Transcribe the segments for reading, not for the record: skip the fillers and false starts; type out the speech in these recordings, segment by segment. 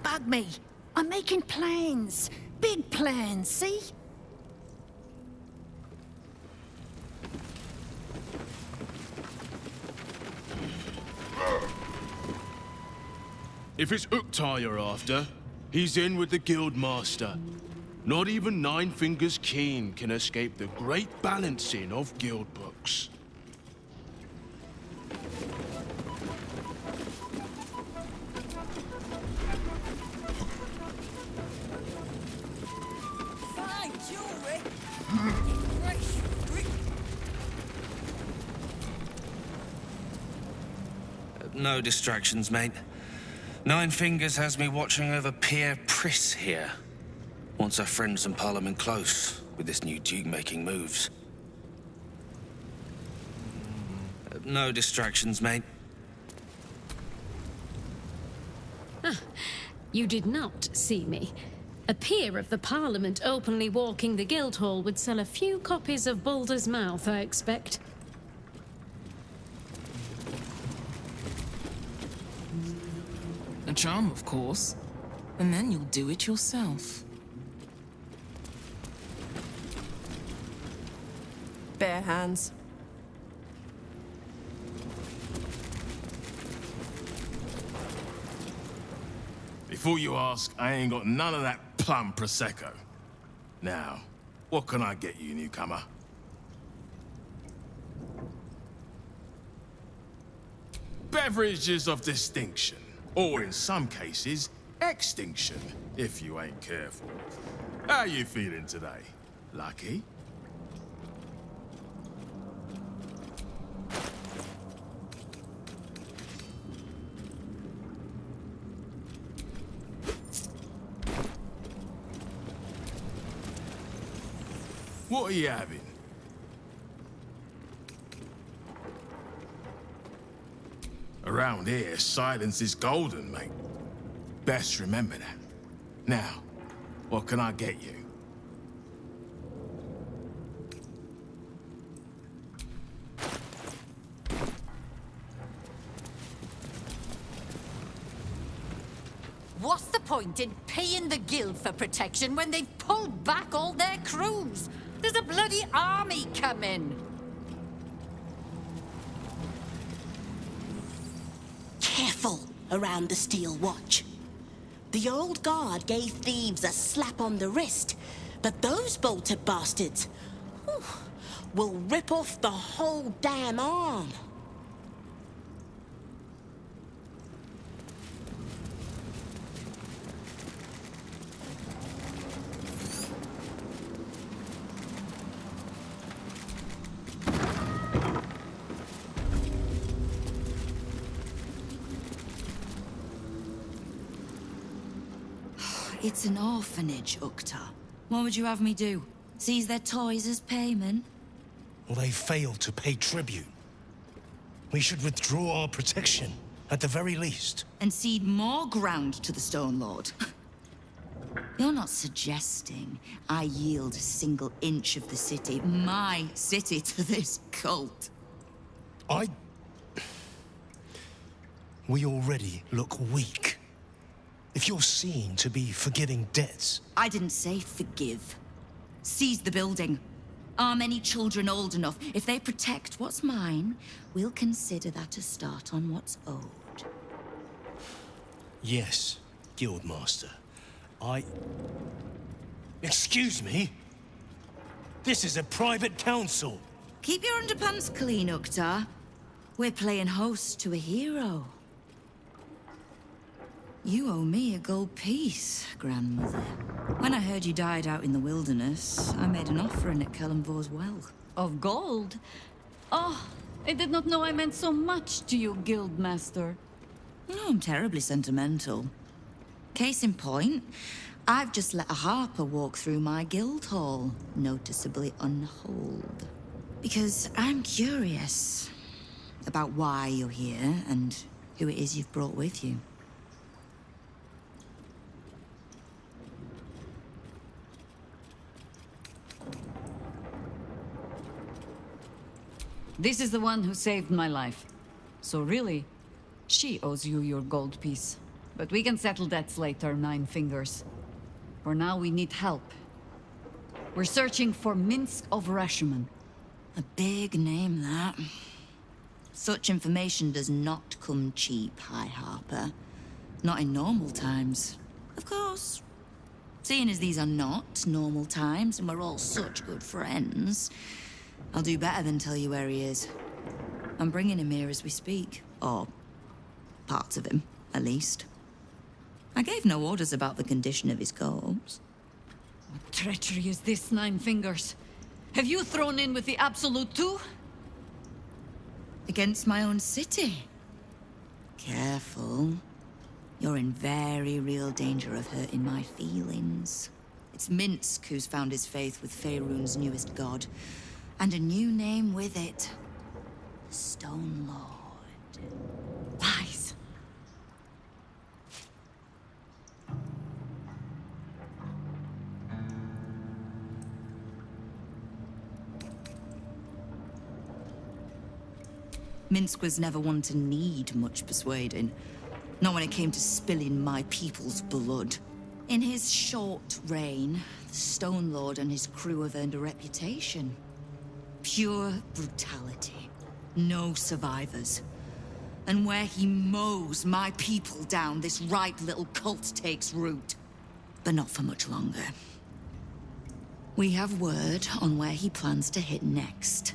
bug me. I'm making plans. Big plans, see? If it's Uktar you're after, he's in with the Guildmaster. Not even Nine Fingers Keene can escape the great balancing of guild books. Fine jewelry. No distractions, mate. Nine Fingers has me watching over Pierre Priss here. Wants our friends in Parliament close with this new Duke making moves. No distractions, mate. You did not see me. A peer of the Parliament openly walking the Guildhall would sell a few copies of Baldur's Mouth, I expect. A charm, of course. And then you'll do it yourself. Bare hands. Before you ask, I ain't got none of that plum Prosecco. Now, what can I get you, newcomer? Beverages of distinction, or in some cases, extinction, if you ain't careful. How you feeling today? Lucky? What are you having? Around here, silence is golden, mate. Best remember that. Now, what can I get you? What's the point in paying the guild for protection when they've pulled back all their crews? There's a bloody army coming. Careful around the Steel Watch. The old guard gave thieves a slap on the wrist, but those bolted bastards will rip off the whole damn arm. It's an orphanage, Uktar. What would you have me do? Seize their toys as payment? Well, they failed to pay tribute. We should withdraw our protection, at the very least. And cede more ground to the Stone Lord? You're not suggesting I yield a single inch of the city, my city, to this cult? We already look weak. If you're seen to be forgiving debts... I didn't say forgive. Seize the building. Arm any children old enough. If they protect what's mine, we'll consider that a start on what's owed. Yes, Guildmaster. Excuse me? This is a private council. Keep your underpants clean, Uktar. We're playing host to a hero. You owe me a gold piece, grandmother. When I heard you died out in the wilderness, I made an offering at Kellenvor's well. Of gold? Oh, I did not know I meant so much to you, Guildmaster. No, I'm terribly sentimental. Case in point, I've just let a harper walk through my guild hall, noticeably unholed. Because I'm curious about why you're here and who it is you've brought with you. This is the one who saved my life. So really, she owes you your gold piece. But we can settle debts later, Nine Fingers. For now, we need help. We're searching for Minsc of Rashomon. A big name, that. Such information does not come cheap, High Harper. Not in normal times. Of course. Seeing as these are not normal times and we're all such good friends, I'll do better than tell you where he is. I'm bringing him here as we speak. Or parts of him, at least. I gave no orders about the condition of his corpse. What treachery is this, Nine Fingers? Have you thrown in with the Absolute too? Against my own city. Careful. You're in very real danger of hurting my feelings. It's Minsc who's found his faith with Faerun's newest god. And a new name with it. The Stone Lord. Lies. Minsc was never one to need much persuading. Not when it came to spilling my people's blood. In his short reign, the Stone Lord and his crew have earned a reputation. Pure brutality. No survivors. And where he mows my people down, this ripe little cult takes root. But not for much longer. We have word on where he plans to hit next.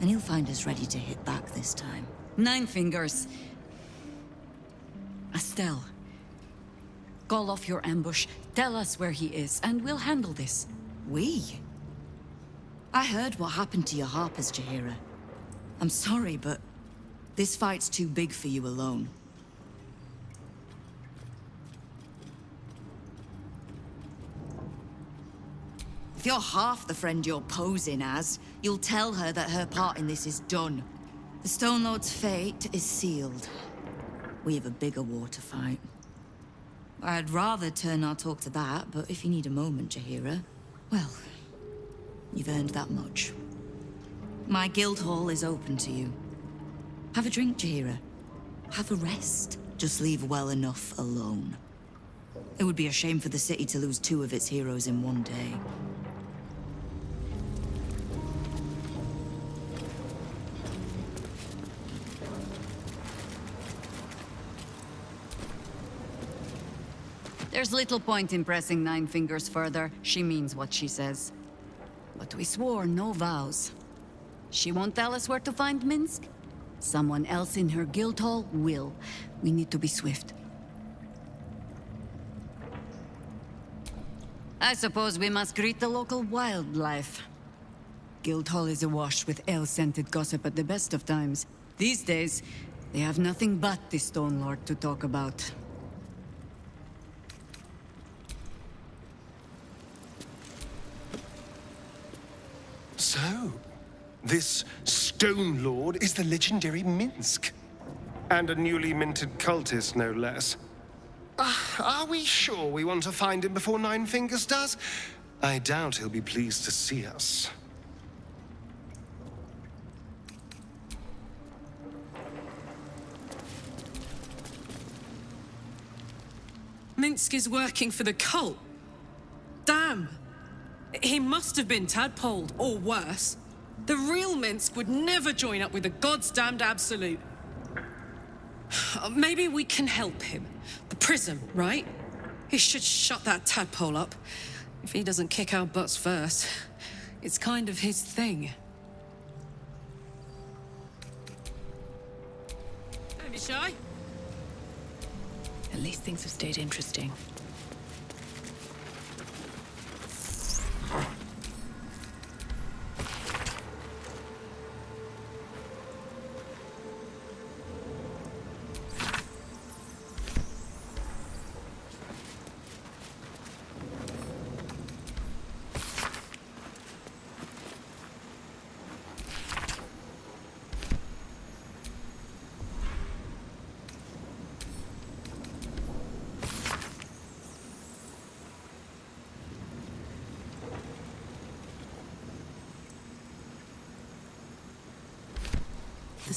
And he'll find us ready to hit back this time. Nine Fingers. Estelle. Call off your ambush, tell us where he is, and we'll handle this. We? I heard what happened to your Harpers, Jaheira. I'm sorry, but this fight's too big for you alone. If you're half the friend you're posing as, you'll tell her that her part in this is done. The Stone Lord's fate is sealed. We have a bigger war to fight. I'd rather turn our talk to that, but if you need a moment, Jaheira, well, you've earned that much. My guild hall is open to you. Have a drink, Jaheira. Have a rest. Just leave well enough alone. It would be a shame for the city to lose 2 of its heroes in one day. There's little point in pressing Nine Fingers further. She means what she says. But we swore no vows. She won't tell us where to find Minsc. Someone else in her guild hall will. We need to be swift. I suppose we must greet the local wildlife. Guildhall is awash with ale-scented gossip at the best of times. These days, they have nothing but the Stone Lord to talk about. So, this Stone Lord is the legendary Minsc. And a newly minted cultist, no less. Are we sure we want to find him before Nine Fingers does? I doubt he'll be pleased to see us. Minsc is working for the cult. Damn! He must have been tadpoled, or worse. The real Minsc would never join up with the God's damned Absolute. Maybe we can help him. The prism, right? He should shut that tadpole up. If he doesn't kick our butts first. It's kind of his thing. Don't be shy. At least things have stayed interesting.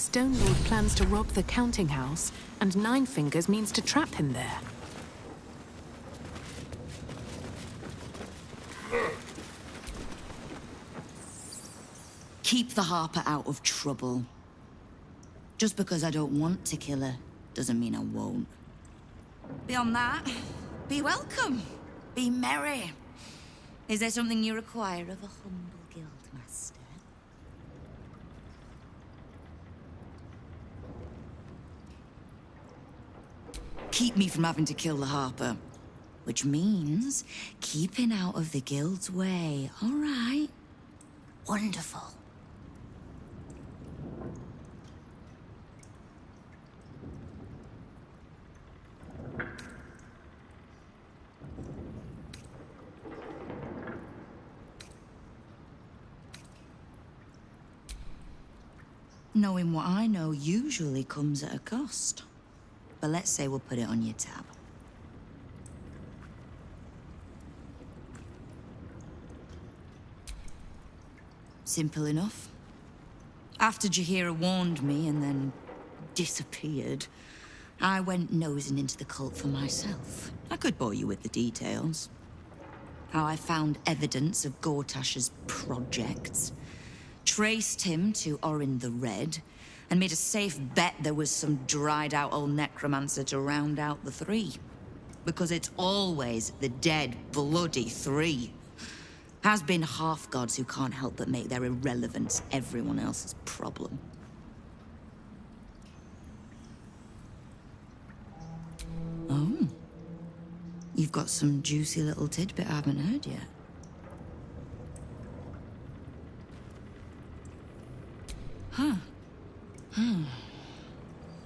Stone Lord plans to rob the counting house, and Nine Fingers means to trap him there. Keep the Harper out of trouble. Just because I don't want to kill her, doesn't mean I won't. Beyond that, be welcome. Be merry. Is there something you require of a humble guildmaster? Keep me from having to kill the Harper. Which means keeping out of the guild's way, all right? Wonderful. Knowing what I know usually comes at a cost. But let's say we'll put it on your tab. Simple enough. After Jaheira warned me and then disappeared, I went nosing into the cult for myself. I could bore you with the details. How I found evidence of Gortash's projects, traced him to Orin the Red, and made a safe bet there was some dried-out old necromancer to round out the three. Because it's always the dead, bloody three. Has been half-gods who can't help but make their irrelevance everyone else's problem. Oh. You've got some juicy little tidbit I haven't heard yet. Huh.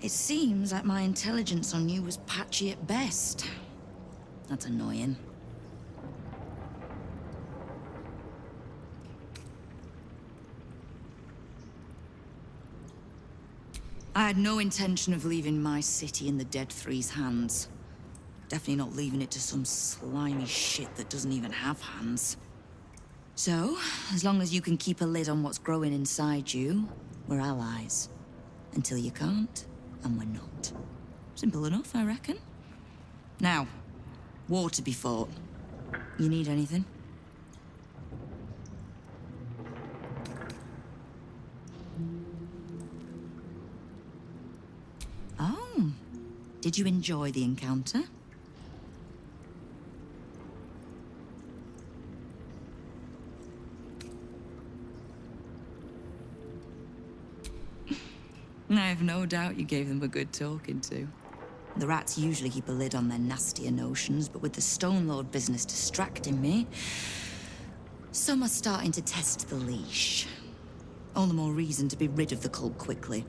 It seems like my intelligence on you was patchy at best. That's annoying. I had no intention of leaving my city in the Dead Three's hands. Definitely not leaving it to some slimy shit that doesn't even have hands. So, as long as you can keep a lid on what's growing inside you, we're allies. Until you can't, and we're not. Simple enough, I reckon. Now, war to be fought. You need anything? Oh, did you enjoy the encounter? I have no doubt you gave them a good talking to. The rats usually keep a lid on their nastier notions, but with the Stone Lord business distracting me, some are starting to test the leash. All the more reason to be rid of the cult quickly,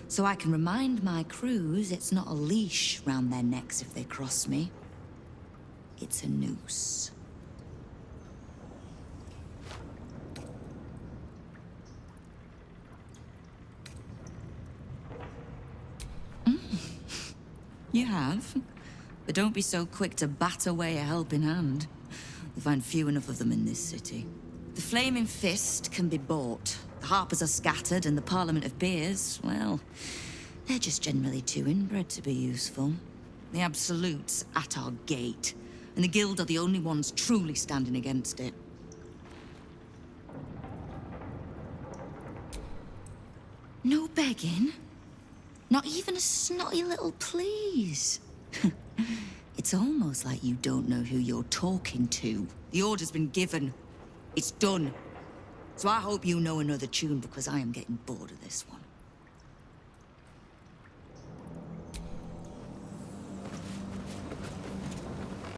so I can remind my crews it's not a leash round their necks if they cross me. It's a noose. You have, but don't be so quick to bat away a helping hand. You'll find few enough of them in this city. The Flaming Fist can be bought. The Harpers are scattered, and the Parliament of Beers, well, they're just generally too inbred to be useful. The Absolute's at our gate, and the Guild are the only ones truly standing against it. No begging? Not even a snotty little please. It's almost like you don't know who you're talking to. The order's been given. It's done. So I hope you know another tune, because I am getting bored of this one.